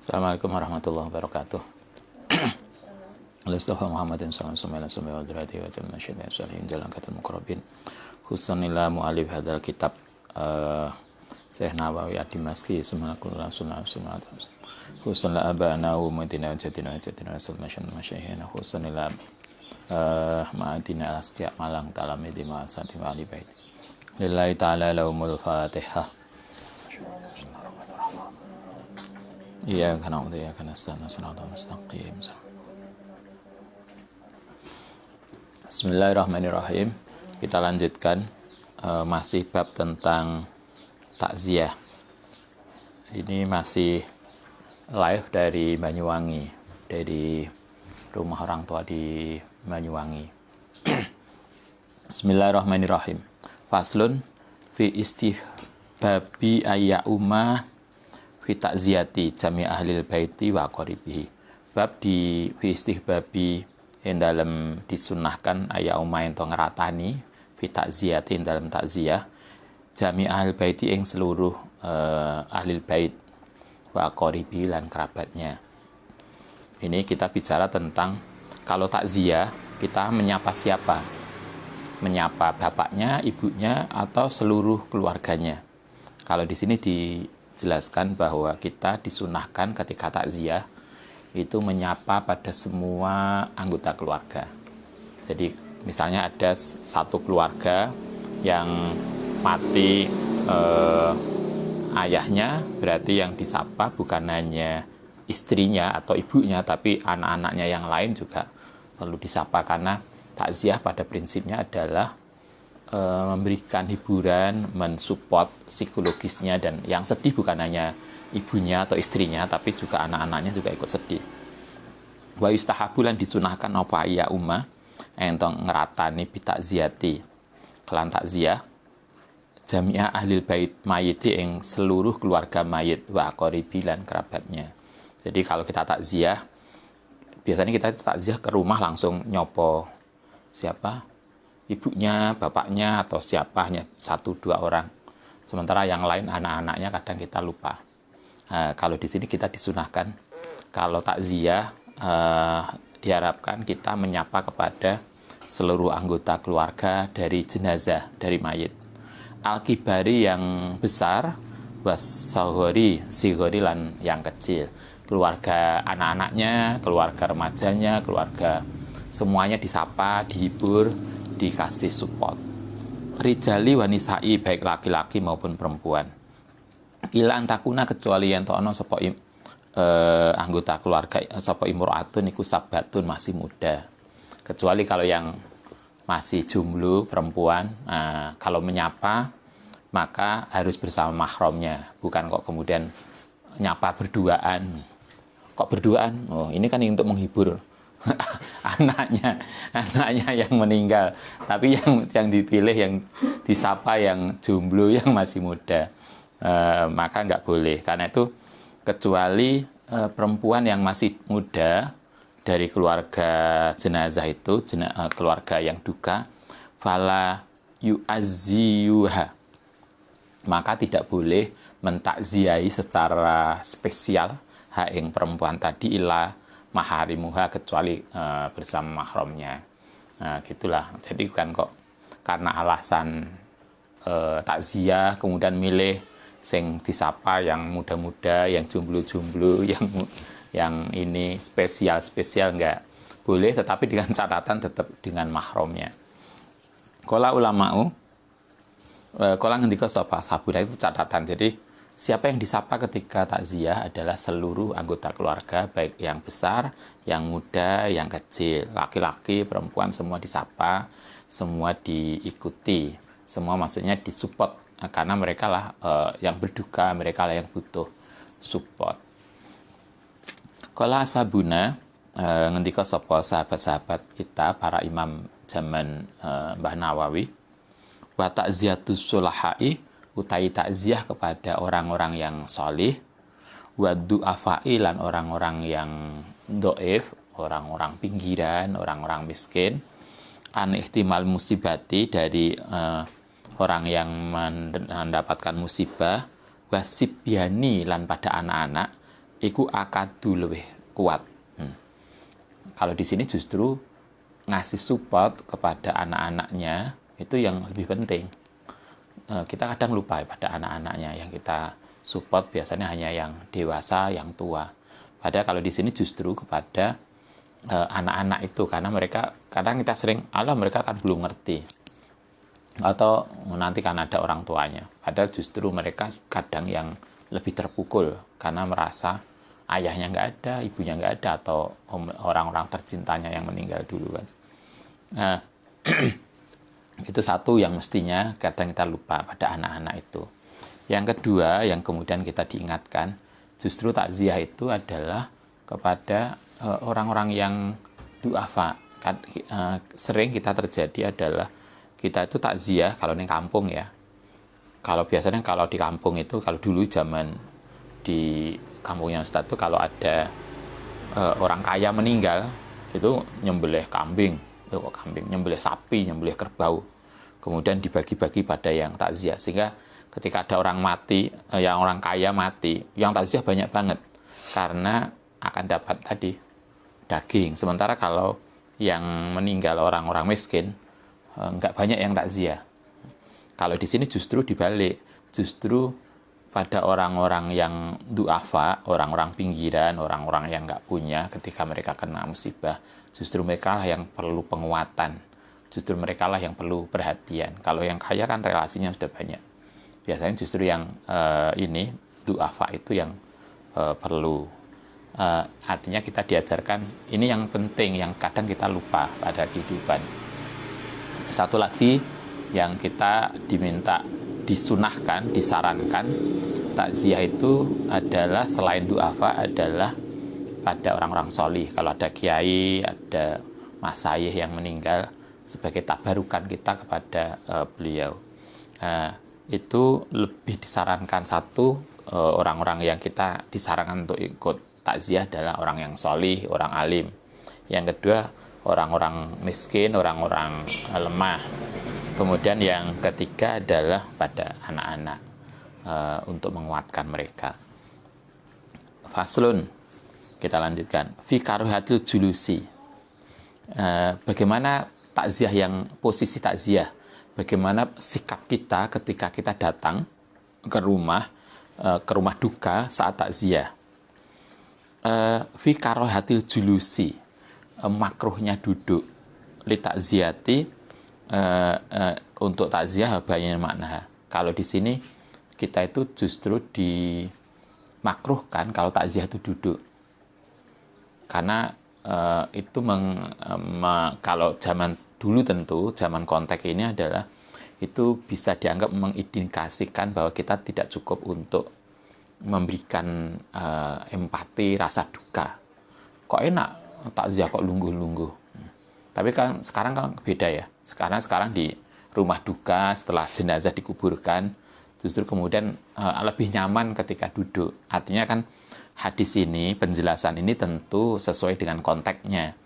Assalamualaikum warahmatullahi wabarakatuh. Al-Istafa Muhammadin sallallahu alaihi wasallam wa dzurriyyati wa sallam nasyidina salihin jalan katul muqarrabin khusanillah mu'alif hadal kitab Syekh Nawawi ad-Dimashqi subhanallah sunnah khusanillah abana wa mu'tina jatina sallallahu masyaihina khusanillah ma'atina al-asqiya malang talami di ma'asati wa'ali bait lillahi ta'ala lahumul fatihah. Iya karena udah ya karena siratal mustaqim. Bismillahirrahmanirrahim. Kita lanjutkan masih bab tentang takziah. Ini masih live dari Banyuwangi, dari rumah orang tua di Banyuwangi. Bismillahirrahmanirrahim. Faslun fi istihbabi ayyauma fi ta'ziyati jami' ahlil baiti wa qaribihi. Bab di fi istihbabi yang dalam disunahkan ayauma ento ngeratani fi ta'ziyati yang dalam takziah jami' ahlil baiti yang seluruh ahlil bait wa qaribihi lan kerabatnya. Ini kita bicara tentang kalau takziah kita menyapa siapa? Menyapa bapaknya, ibunya atau seluruh keluarganya. Kalau di sini dijelaskan bahwa kita disunahkan ketika takziah itu menyapa pada semua anggota keluarga. Jadi misalnya ada satu keluarga yang mati ayahnya, berarti yang disapa bukan hanya istrinya atau ibunya, tapi anak-anaknya yang lain juga perlu disapa, karena takziah pada prinsipnya adalah memberikan hiburan, mensupport psikologisnya, dan yang sedih bukan hanya ibunya atau istrinya, tapi juga anak-anaknya juga ikut sedih. Wa yustahabulan disunahkan apa ya umma entong ngeratani bitakziati kelan takziah jami'ah ahlil bait mayiti yang seluruh keluarga mayit wa qaribi lan kerabatnya. Jadi kalau kita takziah, biasanya kita takziah ke rumah langsung nyopo siapa? Ibunya, bapaknya, atau siapa, hanya 1-2 orang. Sementara yang lain anak-anaknya kadang kita lupa. Kalau di sini kita disunahkan, kalau takziah diharapkan kita menyapa kepada seluruh anggota keluarga dari jenazah, dari mayit. Al-kibari yang besar, was-saghori, sigori lan yang kecil. Keluarga anak-anaknya, keluarga remajanya, keluarga semuanya disapa, dihibur, dikasih support. Rijali wanisai, baik laki-laki maupun perempuan. Ila antakuna kecuali yang tono sapa anggota keluarga sapa imro'atun iku sabatun masih muda. Kecuali kalau yang masih jomblo perempuan, kalau menyapa maka harus bersama mahramnya, bukan kok kemudian nyapa berduaan. Kok berduaan? Oh, ini kan untuk menghibur anaknya yang meninggal, tapi yang dipilih, yang disapa yang jomblo, yang masih muda, maka nggak boleh. Karena itu kecuali perempuan yang masih muda dari keluarga jenazah itu, keluarga yang duka, fala yu'azziyuha, maka tidak boleh mentakziahi secara spesial yang perempuan tadi ila maharimuha, kecuali bersama mahramnya. Nah, gitulah. Jadi bukan kok karena alasan takziah kemudian milih sing disapa yang muda-muda, yang jomblo-jomblo, yang ini spesial enggak boleh, tetapi dengan catatan tetap dengan mahramnya. Qala ulama'u, qala ngendika sapa sabuna, itu catatan. Jadi siapa yang disapa ketika takziah adalah seluruh anggota keluarga, baik yang besar, yang muda, yang kecil, laki-laki, perempuan, semua disapa, semua diikuti, semua maksudnya disupport, karena mereka lah yang berduka, mereka lah yang butuh support. Qala sabuna, ngendika sapa sahabat-sahabat kita, para imam zaman Mbah Nawawi, wa ta'ziyatus sulahai, utai takziah kepada orang-orang yang solih, wa du'afai lan orang-orang yang do'if, orang-orang pinggiran, orang-orang miskin, an ihtimal musibati, dari orang yang mendapatkan musibah, wasibyani lan pada anak-anak, iku akadu lebih kuat. Kalau di sini justru ngasih support kepada anak-anaknya itu yang lebih penting. Kita kadang lupa pada anak-anaknya, yang kita support biasanya hanya yang dewasa, yang tua. Padahal kalau di sini justru kepada anak-anak itu, karena mereka kadang kita sering mereka kan belum ngerti, atau nanti kan ada orang tuanya. Padahal justru mereka kadang yang lebih terpukul karena merasa ayahnya nggak ada, ibunya nggak ada, atau orang-orang tercintanya yang meninggal dulu kan. Nah, itu satu yang mestinya kadang kita lupa pada anak-anak itu. Yang kedua, yang kemudian kita diingatkan, justru takziah itu adalah kepada orang-orang yang duafa. Sering kita terjadi adalah kita itu takziah kalau di kampung ya. Kalau biasanya kalau di kampung itu, kalau dulu zaman di kampungnya Ustadz itu, kalau ada orang kaya meninggal, itu nyembelih kambing, nyembelih sapi, nyembelih kerbau, kemudian dibagi-bagi pada yang takziah, sehingga ketika ada orang mati, yang orang kaya mati, yang takziah banyak banget karena akan dapat tadi daging. Sementara kalau yang meninggal orang-orang miskin, nggak banyak yang takziah. Kalau di sini justru dibalik, justru pada orang-orang yang duafa, orang-orang pinggiran, orang-orang yang nggak punya, ketika mereka kena musibah, justru mereka lah yang perlu penguatan, justru mereka lah yang perlu perhatian. Kalau yang kaya kan relasinya sudah banyak. Biasanya justru yang ini duafa itu yang perlu. Artinya kita diajarkan ini yang penting, yang kadang kita lupa pada kehidupan. Satu lagi yang kita diminta, disunahkan, disarankan takziah itu adalah selain duafa adalah pada orang-orang solih. Kalau ada kiai, ada masayih yang meninggal, sebagai tabarukan kita kepada beliau, itu lebih disarankan. Satu, orang-orang yang kita disarankan untuk ikut takziah adalah orang yang solih, orang alim. Yang kedua, orang-orang miskin, orang-orang lemah. Kemudian yang ketiga adalah pada anak-anak, untuk menguatkan mereka. Faslun, kita lanjutkan. Fi karuhatil julusi. Bagaimana takziah, yang posisi takziah, bagaimana sikap kita ketika kita datang ke rumah duka saat takziah. Fi karuhatil julusi, makruhnya duduk, li takziati, untuk takziah banyak makna. Kalau di sini kita itu justru dimakruhkan kalau takziah itu duduk, karena itu kalau zaman dulu, tentu zaman konteks ini adalah itu bisa dianggap mengindikasikan bahwa kita tidak cukup untuk memberikan empati, rasa duka. Kok enak takziah kok lungguh-lungguh. Tapi kan sekarang kan beda ya. Sekarang di rumah duka setelah jenazah dikuburkan, justru kemudian lebih nyaman ketika duduk. Artinya kan hadis ini, penjelasan ini tentu sesuai dengan konteksnya.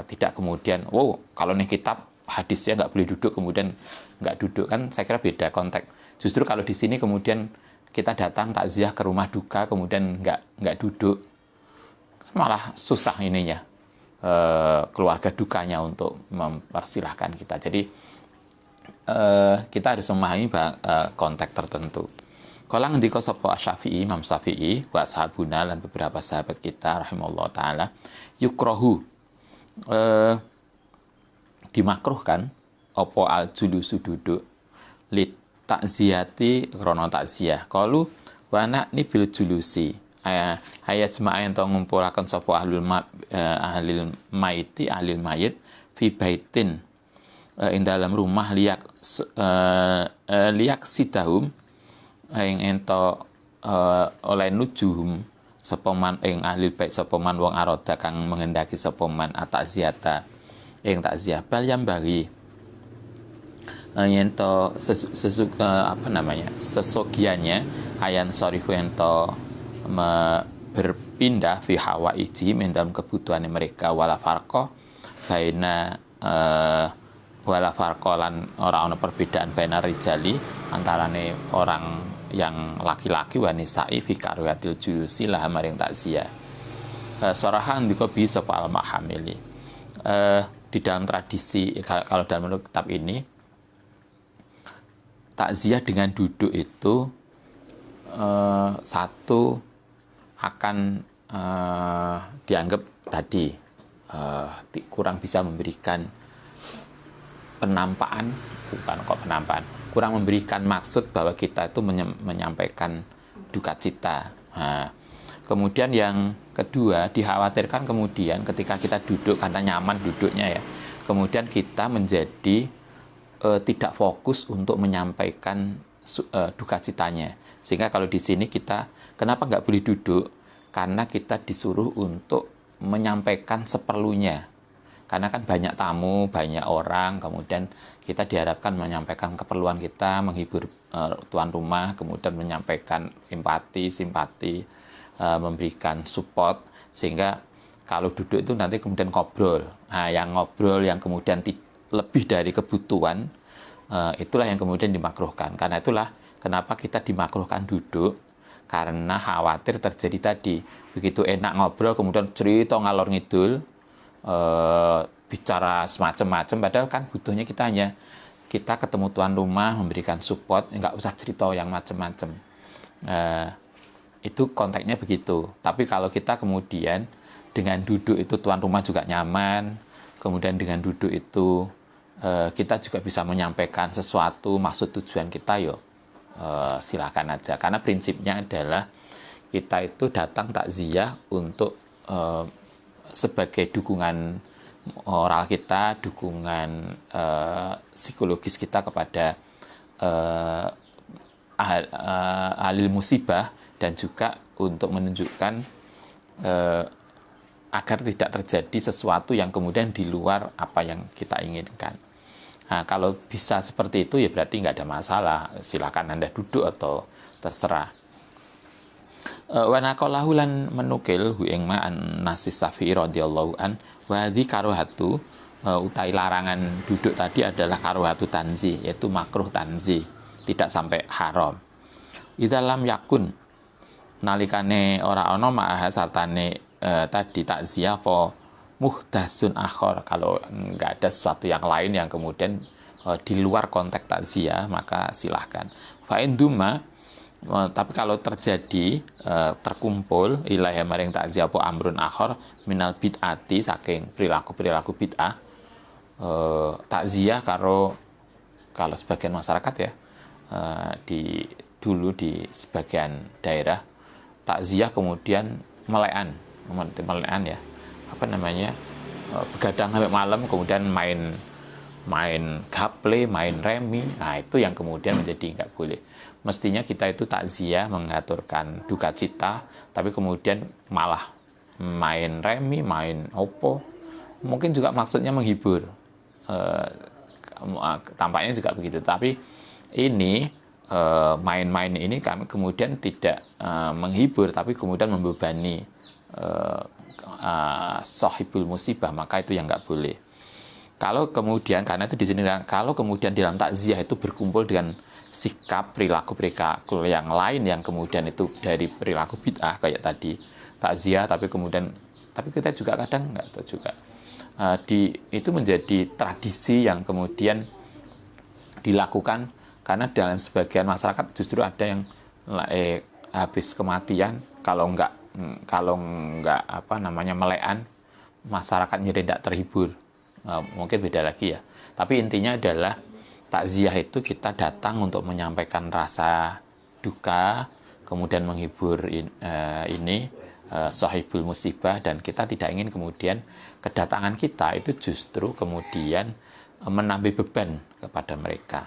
Tidak kemudian, kalau nih kitab hadisnya nggak boleh duduk, kemudian nggak duduk, kan saya kira beda konteks. Justru kalau di sini kemudian kita datang takziah ke rumah duka, kemudian nggak duduk, kan malah susah ininya. Keluarga dukanya untuk mempersilahkan kita. Jadi kita harus memahami konteks tertentu. Kalau ngendika sapa Syafi'i, Imam Syafi'i, wa sahabuna, dan beberapa sahabat kita rahimahullah taala, yukrohu, dimakruhkan apa al julusu duduk, li takziati krono takziah. Qalu wa na'ni bil julusi, ayat semua yang tahu ngumpulakan sopo ahlil mayit fi baitin, ing dalam rumah liak sidahum, ing ento oleh nujuhum sopoman ing ahlil bait, sopoman wong aroda kang mengendaki sopoman atakziata ing takziah bal yang bagi ento sesogiannya ayan sorifu ento berpindah fi hawaiji, dalam kebutuhan mereka, wala farqa baina wala farqa lan ora ana perbedaan baina rijali, antarane orang yang laki-laki wanisai fi karyatil julusi laha maring takziah. Sorahan diko bisa al mahamili. Di dalam tradisi, kalau dalam menurut kitab ini, takziah dengan duduk itu satu akan dianggap tadi kurang bisa memberikan penampaan, bukan kok penampaan, kurang memberikan maksud bahwa kita itu menyampaikan duka cita. Nah, kemudian yang kedua, dikhawatirkan kemudian ketika kita duduk karena nyaman duduknya ya, kemudian kita menjadi tidak fokus untuk menyampaikan duka citanya. Sehingga kalau di sini kita, kenapa nggak boleh duduk? Karena kita disuruh untuk menyampaikan seperlunya. Karena kan banyak tamu, banyak orang, kemudian kita diharapkan menyampaikan keperluan kita, menghibur tuan rumah, kemudian menyampaikan empati, simpati, memberikan support, sehingga kalau duduk itu nanti kemudian ngobrol. Nah, yang ngobrol yang kemudian lebih dari kebutuhan, itulah yang kemudian dimakruhkan. Karena itulah kenapa kita dimakruhkan duduk, karena khawatir terjadi tadi, begitu enak ngobrol, kemudian cerita ngalor ngidul, bicara semacam-macam, padahal kan butuhnya kita ketemu tuan rumah, memberikan support, nggak usah cerita yang macam-macam. Itu konteksnya begitu. Tapi kalau kita kemudian dengan duduk itu tuan rumah juga nyaman, kemudian dengan duduk itu kita juga bisa menyampaikan sesuatu, maksud tujuan kita, silakan aja. Karena prinsipnya adalah kita itu datang takziah untuk sebagai dukungan moral kita, dukungan psikologis kita kepada ahli musibah, dan juga untuk menunjukkan agar tidak terjadi sesuatu yang kemudian di luar apa yang kita inginkan. Nah, kalau bisa seperti itu ya berarti nggak ada masalah, silakan Anda duduk atau terserah. Wa naqalahu lan menukil hu ing ma'an Nasis Syafi'i radhiyallahu an wa hadhi karohatu, utai larangan duduk tadi adalah karohatu tanzi, yaitu makruh tanzi, tidak sampai haram. Idza lam yakun, nalikane ora ana ma'ah sartane tadi takziah fa muhdasun akhor, kalau nggak ada sesuatu yang lain yang kemudian di luar konteks takziah, maka silahkan. Fa induma, tapi kalau terjadi terkumpul ilahi maring takziah apa amrun akhor minal bid'ati, saking perilaku bid'ah, takziah kalau sebagian masyarakat ya, dulu di sebagian daerah takziah kemudian melekan ya, begadang sampai malam, kemudian main gaple, main remi. Nah, itu yang kemudian menjadi nggak boleh. Mestinya kita itu takziah mengaturkan duka cita, tapi kemudian malah main remi, main opo, mungkin juga maksudnya menghibur, tampaknya juga begitu. Tapi ini main-main ini kami kemudian tidak menghibur, tapi kemudian membebani sahibul musibah, maka itu yang nggak boleh. Kalau kemudian, karena itu di sini, kalau kemudian dalam takziah itu berkumpul dengan sikap perilaku yang lain yang kemudian itu dari perilaku bid'ah kayak tadi takziah, tapi kita juga kadang nggak tahu juga, itu menjadi tradisi yang kemudian dilakukan karena dalam sebagian masyarakat justru ada yang habis kematian kalau nggak melekan, masyarakatnya tidak terhibur. Mungkin beda lagi ya, tapi intinya adalah takziah itu kita datang untuk menyampaikan rasa duka, kemudian menghibur sahibul musibah, dan kita tidak ingin kemudian kedatangan kita itu justru kemudian menambah beban kepada mereka.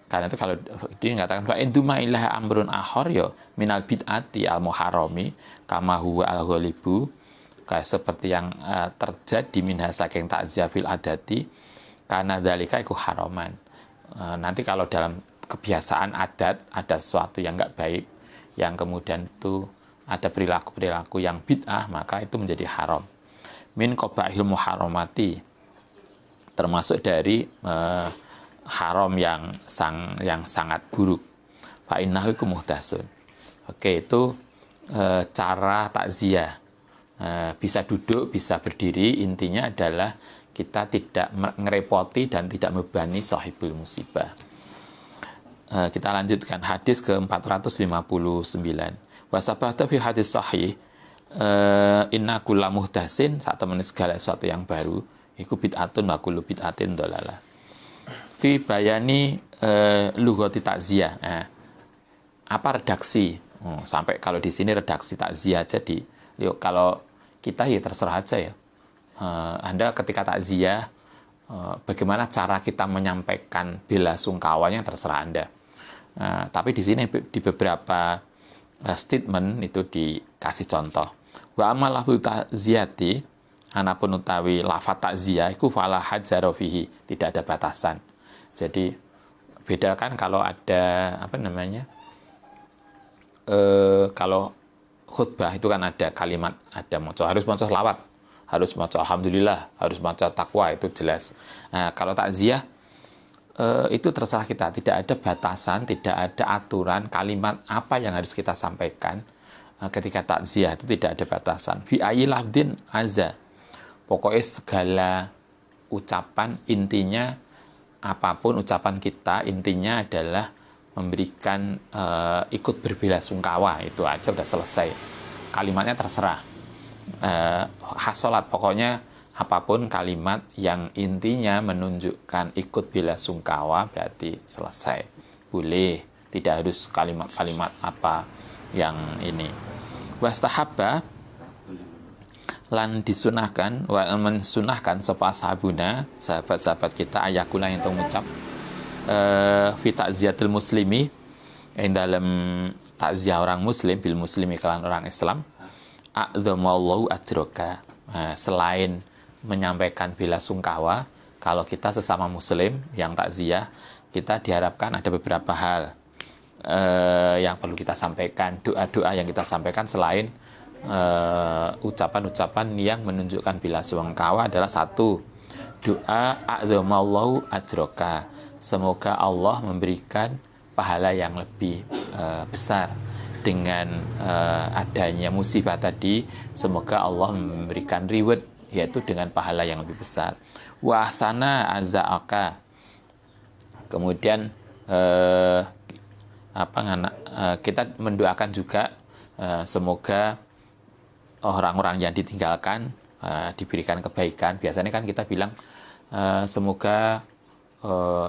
Karena itu kalau dikatakan fa induma ilaha amrun akhor ya minal bid'ati al muharrami kama huwa al ghalibu, kayak seperti yang terjadi minha saking takziah fil adati karena dzalika iku haraman. Nanti kalau dalam kebiasaan adat ada sesuatu yang enggak baik, yang kemudian itu ada perilaku yang bid'ah, maka itu menjadi haram. Min qabaihil muharramati, termasuk dari haram yang sangat buruk. fa innahu iku muhdasun. Oke, itu cara takziah. Bisa duduk, bisa berdiri, intinya adalah kita tidak ngerepoti dan tidak membebani sahibul musibah. Kita lanjutkan hadis ke-459. Wa sabata fi hadis sahih inna kulla muhdasin, saat temen segala sesuatu yang baru iku bid'atun wa kullu bid'atin dhalalah. Fi bayani lughati takziah. Apa redaksi? Sampai kalau di sini redaksi takziah, jadi kalau kita ya terserah aja ya. Anda ketika takziah, bagaimana cara kita menyampaikan bela sungkawanya terserah Anda. Tapi di sini di beberapa statement itu dikasih contoh. Wa amalahu takziyati, anapun utawi lafaz takziah iku fala hajara fihi, tidak ada batasan. Jadi bedakan kalau ada apa namanya? Kalau khutbah itu kan ada kalimat, ada harus maca selawat, harus maca alhamdulillah, harus maca takwa, itu jelas. Kalau takziah itu terserah kita, tidak ada batasan, tidak ada aturan kalimat apa yang harus kita sampaikan. Ketika takziah itu tidak ada batasan. Fi ayyi lafdin azza, pokoknya segala ucapan, intinya apapun ucapan kita, intinya adalah memberikan ikut berbelasungkawa, itu aja udah selesai. Kalimatnya terserah. Hasolat, pokoknya apapun kalimat yang intinya menunjukkan ikut belasungkawa berarti selesai. Boleh, tidak harus kalimat-kalimat apa yang ini. Wastahabba, lan disunahkan, wa mensunahkan sapa sahabuna, sahabat-sahabat kita, ayakula yang mengucap fi takziatul muslimi, dalam takziah orang muslim, bil muslimi kalan orang Islam, a'dhamallahu ajroka, selain menyampaikan bela sungkawa, kalau kita sesama muslim yang takziah, kita diharapkan ada beberapa hal yang perlu kita sampaikan, doa-doa yang kita sampaikan selain ucapan-ucapan yang menunjukkan bela sungkawa adalah satu, doa a'dhamallahu ajroka, semoga Allah memberikan pahala yang lebih besar dengan adanya musibah tadi. Semoga Allah memberikan reward, yaitu dengan pahala yang lebih besar. Wa ahsana azzaaka, kemudian kita mendoakan juga semoga orang-orang yang ditinggalkan diberikan kebaikan. Biasanya kan kita bilang semoga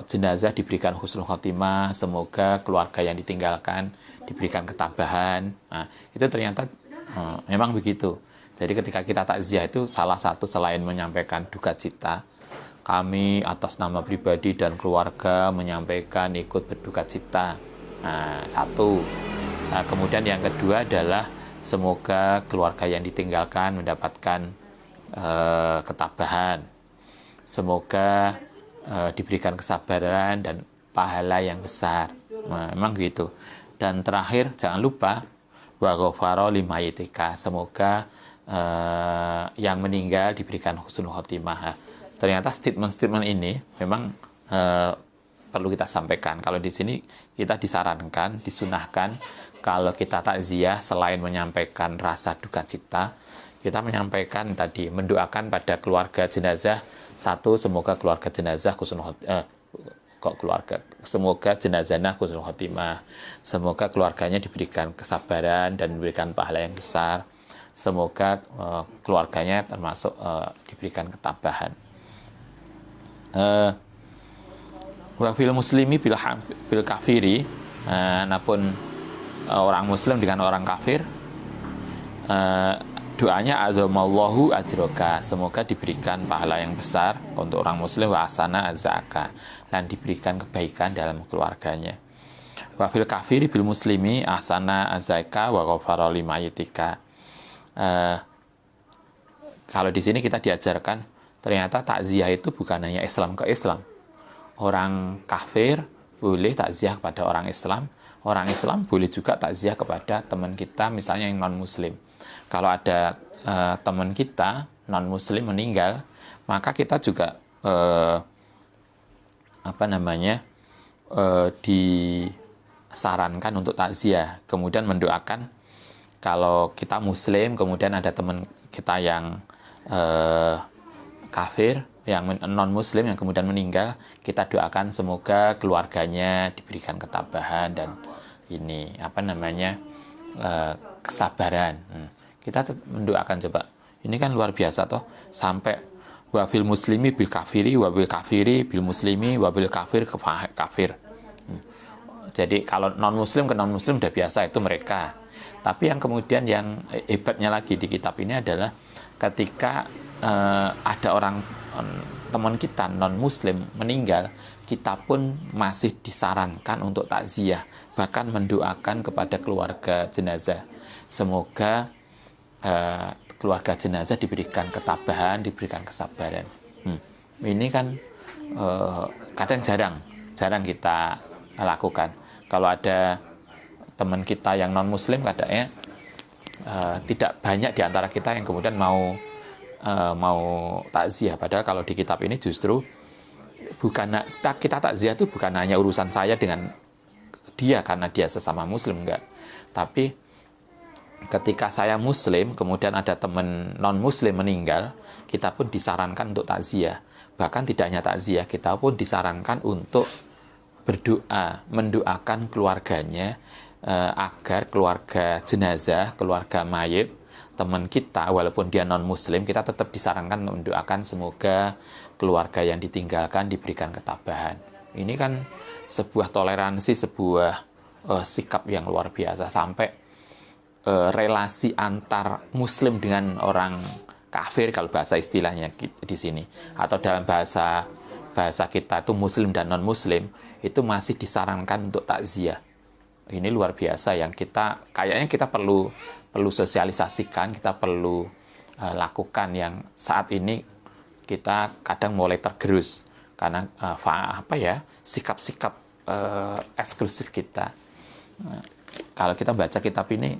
jenazah diberikan husnul khotimah, semoga keluarga yang ditinggalkan diberikan ketabahan. Itu ternyata memang begitu. Jadi ketika kita takziah itu salah satu selain menyampaikan duka cita, kami atas nama pribadi dan keluarga menyampaikan ikut berduka cita. Satu. Kemudian yang kedua adalah semoga keluarga yang ditinggalkan mendapatkan ketabahan. Semoga diberikan kesabaran dan pahala yang besar. Memang gitu. Dan terakhir, jangan lupa wa ghafara limayitika, semoga yang meninggal diberikan husnul khotimah. Ternyata statement-statement ini memang perlu kita sampaikan. Kalau di sini kita disarankan, disunahkan, kalau kita takziah selain menyampaikan rasa duka cita, kita menyampaikan tadi, mendoakan pada keluarga jenazah. Satu, semoga keluarga jenazah semoga jenazahnya husnul khotimah, semoga keluarganya diberikan kesabaran dan diberikan pahala yang besar, semoga keluarganya termasuk diberikan ketabahan. Wa fil muslimi bil kafiri, napun orang muslim dengan orang kafir, doanya a'dhamallahu ajroka, semoga diberikan pahala yang besar untuk orang muslim, wa asana azaka, dan diberikan kebaikan dalam keluarganya. Wa fil kafiri bil muslimi ahsana azaka wa ghafara limayitika. Kalau di sini kita diajarkan ternyata takziah itu bukan hanya Islam ke Islam. Orang kafir boleh takziah kepada orang Islam boleh juga takziah kepada teman kita misalnya yang non muslim. Kalau ada teman kita non-muslim meninggal, maka kita juga sarankan untuk takziah, kemudian mendoakan. Kalau kita muslim kemudian ada teman kita yang kafir, yang non muslim yang kemudian meninggal, kita doakan semoga keluarganya diberikan ketabahan dan ini apa namanya kesabaran. Kita mendoakan. Coba, ini kan luar biasa toh, sampai wabil muslimi bil kafiri, wabil kafiri bil muslimi, wabil kafir ke kafir. Jadi kalau non muslim ke non muslim udah biasa, itu mereka. Tapi yang kemudian yang hebatnya lagi di kitab ini adalah ketika ada orang teman kita non muslim meninggal, kita pun masih disarankan untuk takziah, bahkan mendoakan kepada keluarga jenazah semoga keluarga jenazah diberikan ketabahan, diberikan kesabaran. Ini kan kadang jarang kita lakukan. Kalau ada teman kita yang non muslim, kadangnya tidak banyak di antara kita yang kemudian mau takziah. Padahal kalau di kitab ini justru bukan kita takziah itu bukan hanya urusan saya dengan dia karena dia sesama muslim, enggak. Tapi ketika saya muslim kemudian ada teman non muslim meninggal, kita pun disarankan untuk takziah. Bahkan tidak hanya takziah, kita pun disarankan untuk berdoa, mendoakan keluarganya agar keluarga jenazah, keluarga mayit teman kita, walaupun dia non muslim, kita tetap disarankan mendoakan semoga keluarga yang ditinggalkan diberikan ketabahan. Ini kan sebuah toleransi, sebuah sikap yang luar biasa, sampai relasi antar muslim dengan orang kafir, kalau bahasa istilahnya di sini, atau dalam bahasa kita itu muslim dan non muslim, itu masih disarankan untuk takziah. Ini luar biasa yang kayaknya kita perlu sosialisasikan, kita perlu lakukan, yang saat ini kita kadang mulai tergerus karena sikap-sikap eksklusif kita. Kalau kita baca kitab ini,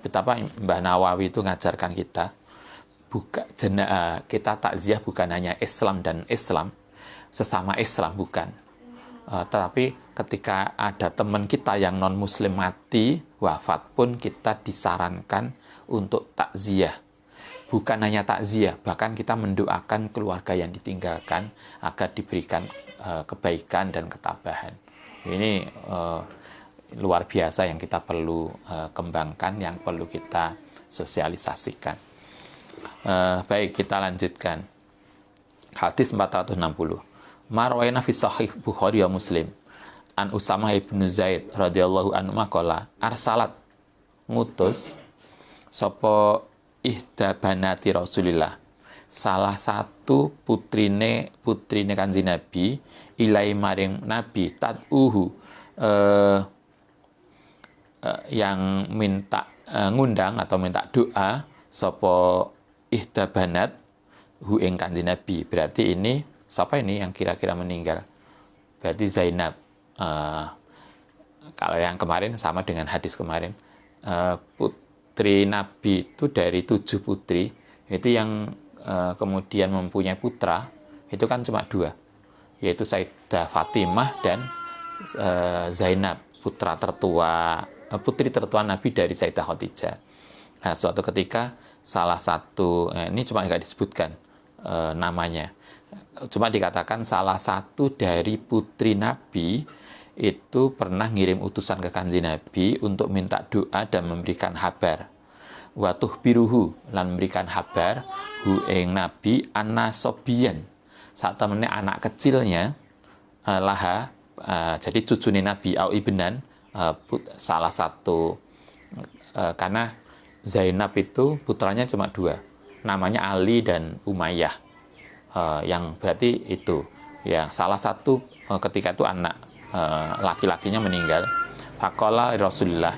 betapa Mbah Nawawi itu ngajarkan kita kita takziah bukan hanya Islam dan Islam, sesama Islam, bukan. Tetapi ketika ada teman kita yang non muslim mati, wafat pun, kita disarankan untuk takziah. Bukan hanya takziah, bahkan kita mendoakan keluarga yang ditinggalkan agar diberikan kebaikan dan ketabahan. Ini luar biasa yang kita perlu kembangkan, yang perlu kita sosialisasikan. Baik, kita lanjutkan. Hadis 460. Marwayna fi sahih Bukhari wa Muslim an Usamah ibnu Zaid radhiyallahu anhu maqala arsalat ngutus sapa ihda banati Rasulillah, salah satu putrine Kanjeng Nabi, ilai maring Nabi, tad'uhu yang minta ngundang atau minta doa sapa ihda banat hu ing Kanjeng Nabi. Berarti ini siapa ini yang kira-kira meninggal? Berarti Zainab. Kalau yang kemarin sama dengan hadis kemarin, putri Nabi itu dari 7 putri, itu yang kemudian mempunyai putra itu kan cuma 2, yaitu Sayyidah Fatimah dan Zainab, putri tertua Nabi dari Sayyidah Khadijah. Nah, suatu ketika salah satu, ini cuma nggak disebutkan namanya, cuma dikatakan salah satu dari putri Nabi itu pernah ngirim utusan ke Kanjeng Nabi untuk minta doa dan memberikan kabar. Wa tuhbiruhu, lan memberikan kabar hu ing Nabi anna sobiyan, saat temennya anak kecilnya laha, jadi cucune Nabi au ibnan, salah satu, karena Zainab itu putranya cuma 2, namanya Ali dan Umayyah, yang berarti itu ya salah satu ketika itu anak laki-lakinya meninggal. Faqala Rasulullah,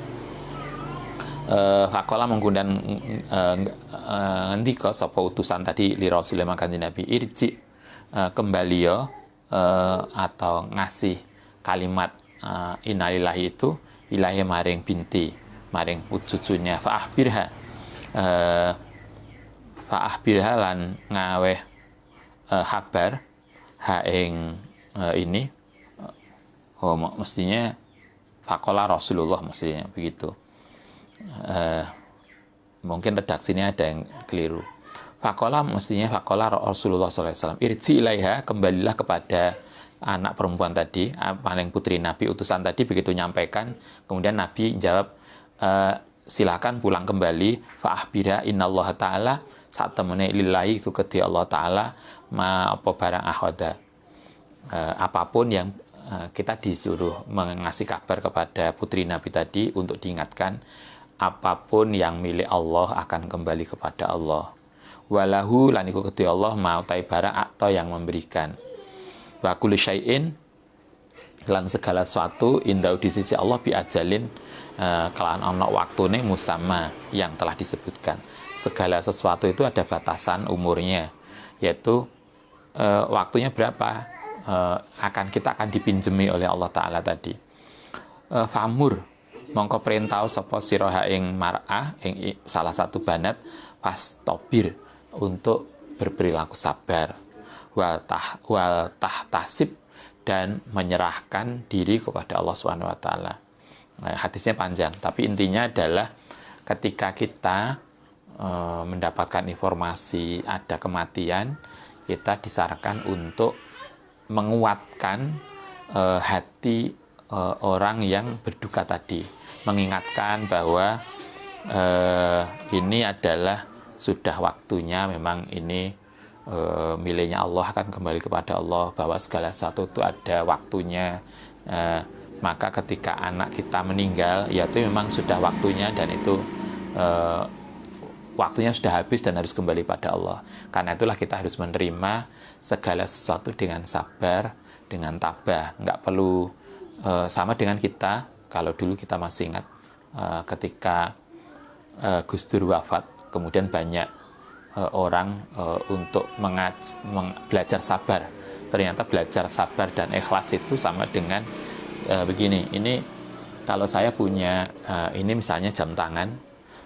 faqala mengundang ngendika sapa utusan tadi li Rasulullah Kanjeng Nabi, irji kembali yo, atau ngasih kalimat innalillahi itu ilahi maring binti, maring cucunya, fa'ahbirha lan ngaweh kabar ha ing ini, mestinya Fakola Rasulullah mestinya begitu. Mungkin redaksinya ada yang keliru. Fakola mestinya Fakola Rasulullah SAW. Irji ilaiha, kembalilah kepada anak perempuan tadi, paling putri Nabi, utusan tadi, begitu nyampaikan. Kemudian Nabi jawab, silakan pulang kembali. Fa'ahbira innallaha ta'ala, saat temennya lillahi itu kedhi Allah Ta'ala, ma apa barang ahoda. Apapun yang kita disuruh mengasih kabar kepada putri Nabi tadi untuk diingatkan, apapun yang milik Allah akan kembali kepada Allah. Walahu laniku kedhi Allah mau taibara atau yang memberikan. Wa kullu syai'in lan segala sesuatu indah di sisi Allah bi ajalin kelan ana waktune musamma yang telah disebutkan. Segala sesuatu itu ada batasan umurnya, yaitu waktunya berapa kita akan dipinjemi oleh Allah Ta'ala tadi. Famur mongko perintah sapa sira ing mar'ah ing salah satu banat fastobir untuk berperilaku sabar, wal tahtasib dan menyerahkan diri kepada Allah Subhanahu wa taala. Hadisnya panjang, tapi intinya adalah ketika kita mendapatkan informasi ada kematian, kita disarankan untuk menguatkan hati orang yang berduka tadi, mengingatkan bahwa ini adalah sudah waktunya, memang ini miliknya Allah, akan kembali kepada Allah, bahwa segala sesuatu itu ada waktunya. Maka ketika anak kita meninggal, ya itu memang sudah waktunya, dan itu waktunya sudah habis dan harus kembali pada Allah. Karena itulah kita harus menerima segala sesuatu dengan sabar, dengan tabah. Nggak perlu sama dengan kita, kalau dulu kita masih ingat ketika Gus Dur wafat, kemudian banyak orang untuk belajar sabar. Ternyata belajar sabar dan ikhlas itu sama dengan begini. Ini kalau saya punya ini misalnya jam tangan,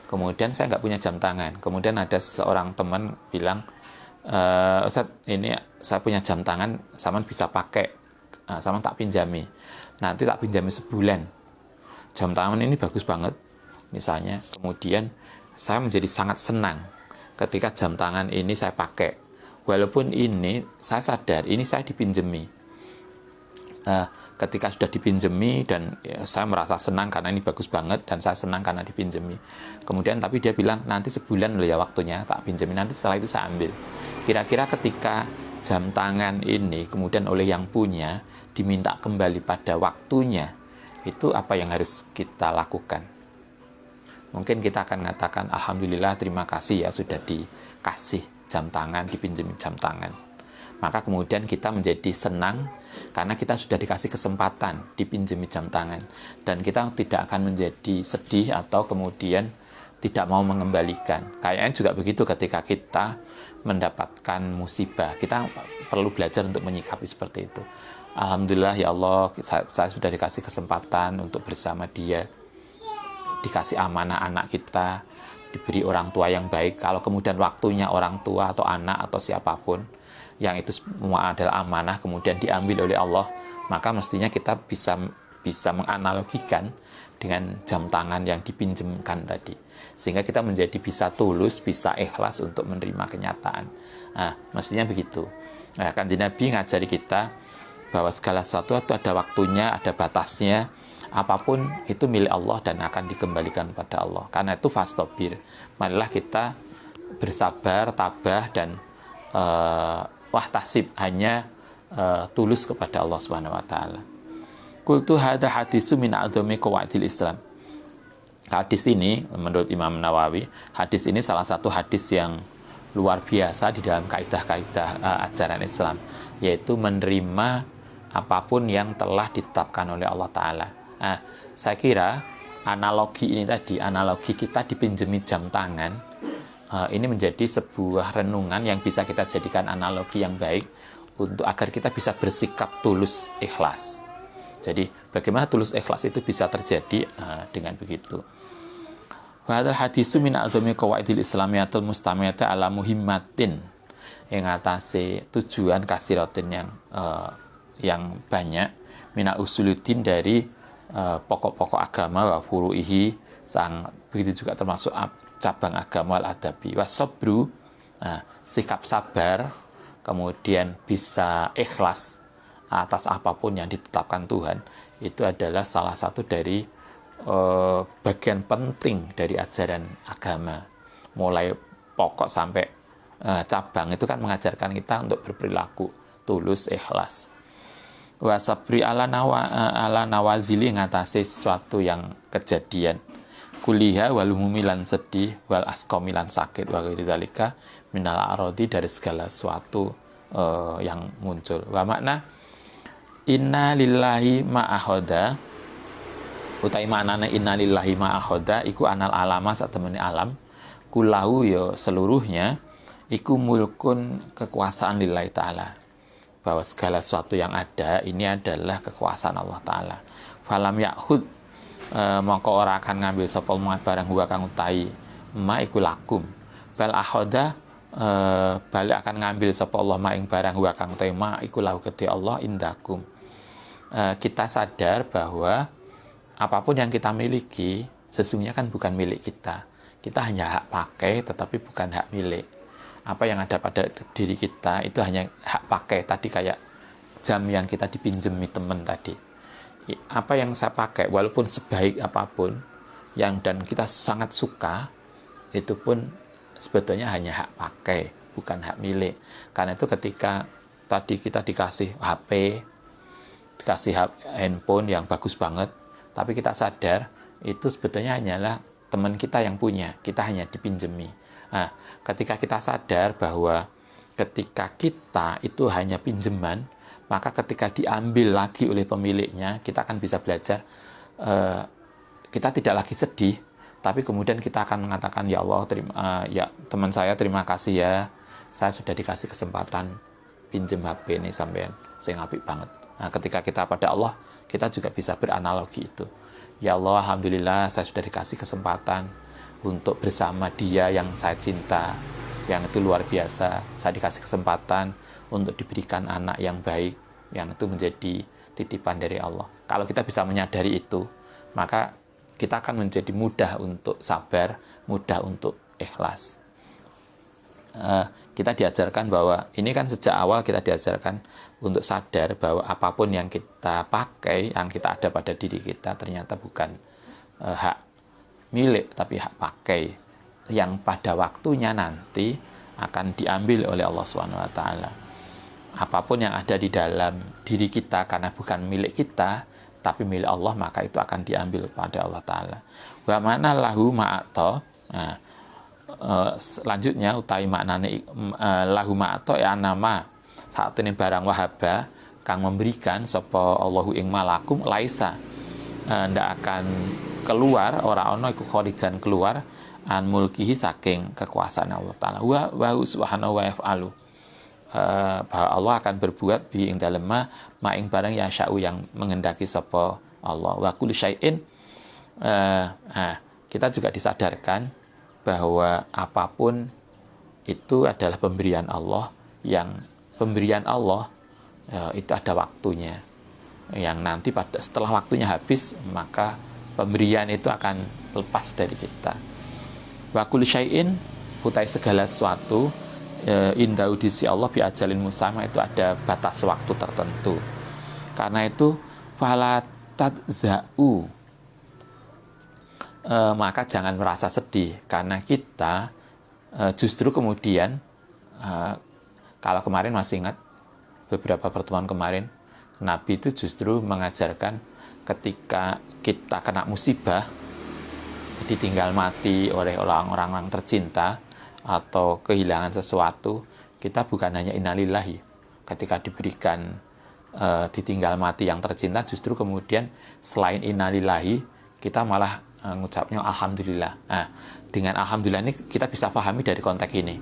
kemudian saya nggak punya jam tangan, kemudian ada seorang teman bilang, Ustadz, ini saya punya jam tangan, sama bisa pakai, sama tak pinjami, nanti tak pinjami sebulan. Jam tangan ini bagus banget misalnya, kemudian saya menjadi sangat senang ketika jam tangan ini saya pakai, walaupun ini saya sadar ini saya dipinjemi. Ketika sudah dipinjemi dan ya, saya merasa senang karena ini bagus banget dan saya senang karena dipinjemi. Kemudian tapi dia bilang nanti sebulan loh ya waktunya tak pinjemi, nanti setelah itu saya ambil. Kira-kira ketika jam tangan ini kemudian oleh yang punya diminta kembali pada waktunya, itu apa yang harus kita lakukan? Mungkin kita akan mengatakan alhamdulillah, terima kasih ya sudah dikasih jam tangan, dipinjemi jam tangan. Maka kemudian kita menjadi senang karena kita sudah dikasih kesempatan dipinjemi jam tangan, dan kita tidak akan menjadi sedih atau kemudian tidak mau mengembalikan. Kayaknya juga begitu ketika kita mendapatkan musibah, kita perlu belajar untuk menyikapi seperti itu. Alhamdulillah ya Allah, saya sudah dikasih kesempatan untuk bersama dia, dikasih amanah anak kita, diberi orang tua yang baik. Kalau kemudian waktunya orang tua atau anak atau siapapun yang itu semua adalah amanah kemudian diambil oleh Allah, maka mestinya kita bisa menganalogikan dengan jam tangan yang dipinjamkan tadi, sehingga kita menjadi bisa tulus, bisa ikhlas untuk menerima kenyataan. Nah, mestinya begitu. Nah, Kanjeng Nabi ngajari kita bahwa segala sesuatu itu ada waktunya, ada batasnya. Apapun itu milik Allah dan akan dikembalikan pada Allah. Karena itu fastobir, marilah kita bersabar, tabah, dan wahtasib, hanya tulus kepada Allah Subhanahu wa taala. Qultu hadza hadisu min a'dhami qawaidil Islam. Hadis ini menurut Imam Nawawi, hadis ini salah satu hadis yang luar biasa di dalam kaidah-kaidah ajaran Islam, yaitu menerima apapun yang telah ditetapkan oleh Allah Ta'ala. Nah, saya kira analogi ini tadi, analogi kita dipinjemi jam tangan, ini menjadi sebuah renungan yang bisa kita jadikan analogi yang baik untuk agar kita bisa bersikap tulus ikhlas. Jadi bagaimana tulus ikhlas itu bisa terjadi dengan begitu. Wa hadzal hadisu min a'dhami qawaidil islamiyatul mustamiyata ala muhimmatin, yang atase tujuan kasiratin yang banyak, minal usuluddin dari pokok-pokok agama wa furu'ihi, begitu juga termasuk cabang agama al-adabi. Wasobru, sikap sabar, kemudian bisa ikhlas atas apapun yang ditetapkan Tuhan, itu adalah salah satu dari bagian penting dari ajaran agama. Mulai pokok sampai cabang itu kan mengajarkan kita untuk berperilaku tulus, ikhlas. Wasabri ala nawazili, ngatasi sesuatu yang kejadian. Kuliha walumumilan sedih, wal askomilan sakit, wa ghairidzalika minal arodi, dari segala sesuatu yang muncul. Wa makna inna lillahi ma'ahoda, utai maknanya inna lillahi ma'ahoda iku anal alama satemene alam, kulahu yo seluruhnya iku mulkun, kekuasaan lillahi ta'ala, bahwa segala sesuatu yang ada ini adalah kekuasaan Allah Ta'ala. Falam yakhud, maka ora akan ngambil sapa barang huwa kang utahi ma iku lakum, bal akhoda, balik akan ngambil sapa Allah ma ing barang huwa kang utahi ma iku lahu kedhi Allah indakum. Kita sadar bahwa apapun yang kita miliki sesungguhnya kan bukan milik kita. Kita hanya hak pakai tetapi bukan hak milik. Apa yang ada pada diri kita itu hanya hak pakai. Tadi kayak jam yang kita dipinjemi teman tadi. Apa yang saya pakai, walaupun sebaik apapun, dan kita sangat suka, itu pun sebetulnya hanya hak pakai, bukan hak milik. Karena itu ketika tadi kita dikasih HP, dikasih handphone yang bagus banget, tapi kita sadar, itu sebetulnya hanyalah teman kita yang punya, kita hanya dipinjemi. Nah, ketika kita sadar bahwa ketika kita itu hanya pinjaman, maka ketika diambil lagi oleh pemiliknya, kita akan bisa belajar, kita tidak lagi sedih, tapi kemudian kita akan mengatakan, ya Allah, ya teman saya terima kasih ya, saya sudah dikasih kesempatan pinjam HP ini sampean, saya apik banget. Nah, ketika kita pada Allah, kita juga bisa beranalogi itu. Ya Allah, alhamdulillah saya sudah dikasih kesempatan untuk bersama dia yang saya cinta, yang itu luar biasa. Saya dikasih kesempatan untuk diberikan anak yang baik, yang itu menjadi titipan dari Allah. Kalau kita bisa menyadari itu, maka kita akan menjadi mudah untuk sabar, mudah untuk ikhlas. Kita diajarkan bahwa, ini kan sejak awal kita diajarkan untuk sadar bahwa apapun yang kita pakai, yang kita ada pada diri kita, ternyata bukan hak milik, tapi hak pakai, yang pada waktunya nanti akan diambil oleh Allah SWT. Apapun yang ada di dalam diri kita karena bukan milik kita, tapi milik Allah, maka itu akan diambil pada Allah Ta'ala. Wa mana lahu ma'ato, selanjutnya utai maknane lahu ma'ato ya nama, saat ini barang wahaba kang memberikan sapa Allahu ing malakum laisa, ndak akan keluar, ora ono iku khorijan keluar an mulkihi, saking kekuasaan Allah Ta'ala. Wa subhanahu wa yaf'alu, bahwa Allah akan berbuat bi ing dalem ma ing barang ya sya'u, yang menghendaki sapa Allah. Wa kullu syai'in, kita juga disadarkan bahwa apapun itu adalah pemberian Allah, yang pemberian Allah itu ada waktunya, yang nanti setelah waktunya habis, maka pemberian itu akan lepas dari kita. Wa kullu syai'in, utai segala sesuatu, indah udisi Allah bi ajalin musamma, itu ada batas waktu tertentu. Karena itu fala tadza'u, maka jangan merasa sedih, karena kita justru kemudian, kalau kemarin masih ingat beberapa pertemuan kemarin, Nabi itu justru mengajarkan ketika kita kena musibah, ditinggal mati oleh orang-orang tercinta, atau kehilangan sesuatu, kita bukan hanya innalillahi. Ketika diberikan ditinggal mati yang tercinta, justru kemudian selain innalillahi, kita malah ngucapnya alhamdulillah. Nah, dengan alhamdulillah ini kita bisa pahami dari konteks ini.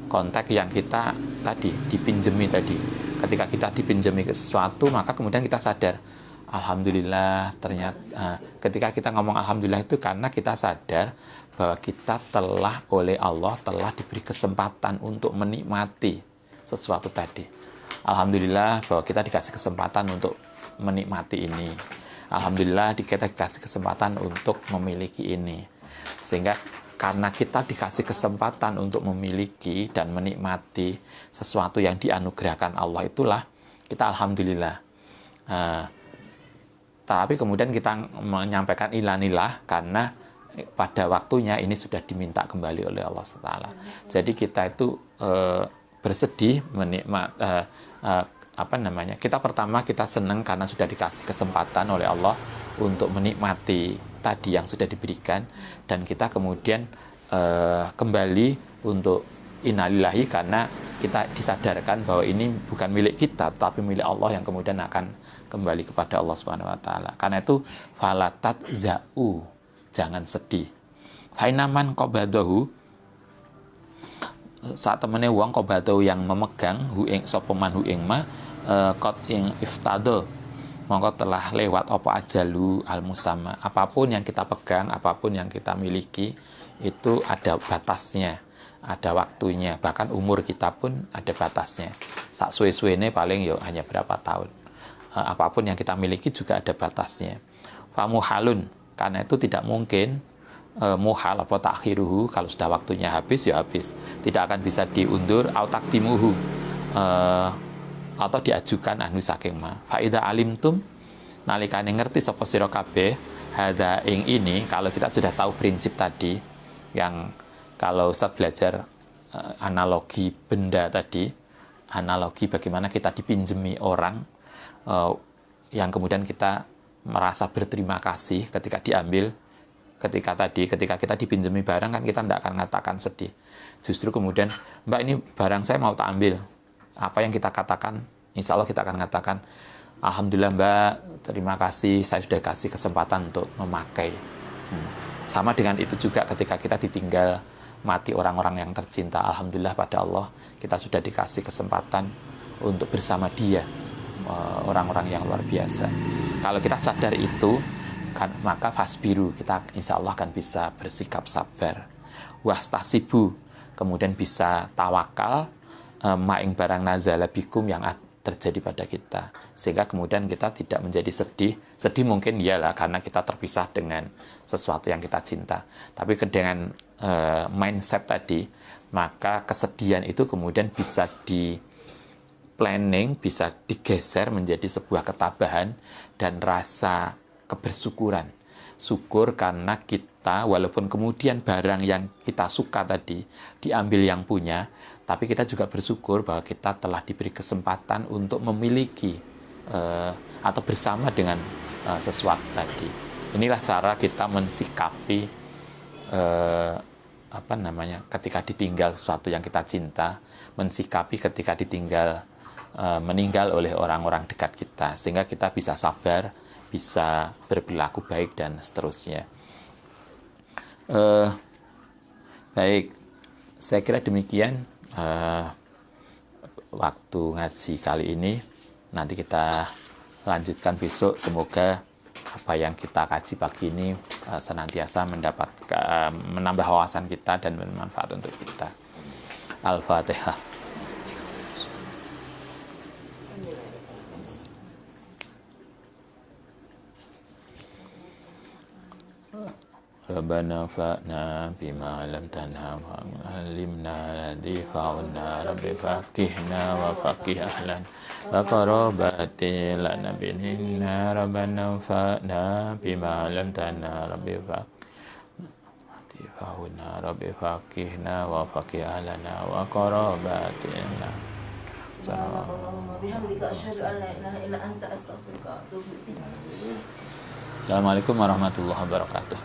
Konteks yang kita tadi dipinjemi tadi. Ketika kita dipinjemi ke sesuatu, maka kemudian kita sadar, alhamdulillah, ternyata ketika kita ngomong alhamdulillah itu karena kita sadar bahwa kita telah oleh Allah telah diberi kesempatan untuk menikmati sesuatu tadi. Alhamdulillah bahwa kita dikasih kesempatan untuk menikmati ini. Alhamdulillah kita dikasih kesempatan untuk memiliki ini. Sehingga karena kita dikasih kesempatan untuk memiliki dan menikmati sesuatu yang dianugerahkan Allah, itulah kita alhamdulillah. Tapi kemudian kita menyampaikan ilanilah karena pada waktunya ini sudah diminta kembali oleh Allah SWT. Jadi kita itu bersedih kita pertama kita senang karena sudah dikasih kesempatan oleh Allah untuk menikmati tadi yang sudah diberikan, dan kita kemudian kembali untuk innalillahi karena kita disadarkan bahwa ini bukan milik kita tapi milik Allah yang kemudian akan kembali kepada Allah Subhanahu wa taala. Karena itu falatat za'u, jangan sedih. Fainaman qabadahu, saat temene wong qabadahu yang memegang hu ing sapa man hu ing ma qad ing iftado, mongko telah lewat apa ajalu al musamma. Apapun yang kita pegang, apapun yang kita miliki itu ada batasnya, ada waktunya, bahkan umur kita pun ada batasnya. Sak suwe-suwene paling ya hanya berapa tahun. Apapun yang kita miliki juga ada batasnya. Famuhalun, karena itu tidak mungkin muhal apa takhiruhu, kalau sudah waktunya habis ya habis, tidak akan bisa diundur au takdimuhu, atau diajukan anu saking ma. Faida alimtum, nalikane ngerti sapa sira kabeh hadza ing ini, kalau kita sudah tahu prinsip tadi yang kalau Ustaz belajar analogi benda tadi, analogi bagaimana kita dipinjemi orang, yang kemudian kita merasa berterima kasih ketika diambil, ketika kita dipinjemi barang kan kita tidak akan mengatakan sedih. Justru kemudian, Mbak ini barang saya mau tak ambil. Apa yang kita katakan, insya Allah kita akan katakan, Alhamdulillah Mbak, terima kasih, saya sudah kasih kesempatan untuk memakai. Sama dengan itu juga ketika kita ditinggal mati orang-orang yang tercinta, Alhamdulillah pada Allah, kita sudah dikasih kesempatan untuk bersama dia, orang-orang yang luar biasa. Kalau kita sadar itu, kan, maka fasbiru, kita insya Allah akan bisa bersikap sabar. Wastasibu, kemudian bisa tawakal, ma'ing barang nazala bikum yang terjadi pada kita, sehingga kemudian kita tidak menjadi sedih. Sedih mungkin iyalah karena kita terpisah dengan sesuatu yang kita cinta, tapi dengan mindset tadi, maka kesedihan itu kemudian bisa di planning, bisa digeser menjadi sebuah ketabahan dan rasa kebersyukuran. Syukur karena kita, walaupun kemudian barang yang kita suka tadi diambil yang punya, tapi kita juga bersyukur bahwa kita telah diberi kesempatan untuk memiliki atau bersama dengan sesuatu tadi. Inilah cara kita mensikapi ketika ditinggal sesuatu yang kita cinta, mensikapi ketika meninggal oleh orang-orang dekat kita, sehingga kita bisa sabar, bisa berperilaku baik dan seterusnya. Baik, saya kira demikian waktu ngaji kali ini. Nanti kita lanjutkan besok. Semoga apa yang kita kaji pagi ini senantiasa menambah wawasan kita dan bermanfaat untuk kita. Al-Fatihah. Rabbana fa'na bima lam tanha wa alimna ladhi fa'unna rabbi faqihna wa faqih ahlan wa qarabati lana binna Rabbana fa'na bima lam tanha rabbi fa'unna rabbi faqihna wa faqih ahlana wa qarabati lana. Assalamualaikum warahmatullahi wabarakatuh.